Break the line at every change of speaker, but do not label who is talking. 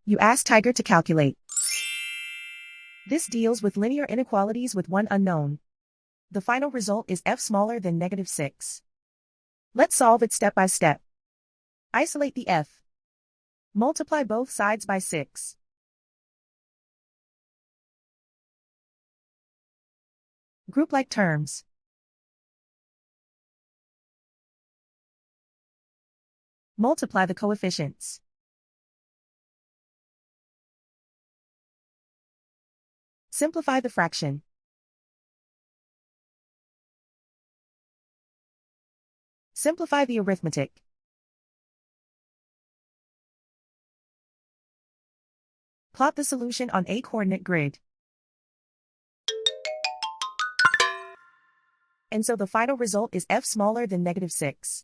You ask Tiger to calculate. This deals with linear inequalities with one unknown. The final result is f smaller than -6. Let's solve it step by step. Isolate the f. Multiply both sides by 6. Group like terms. Multiply the coefficients. Simplify the fraction. Simplify the arithmetic. Plot the solution on a coordinate grid. And so the final result is f smaller than -6.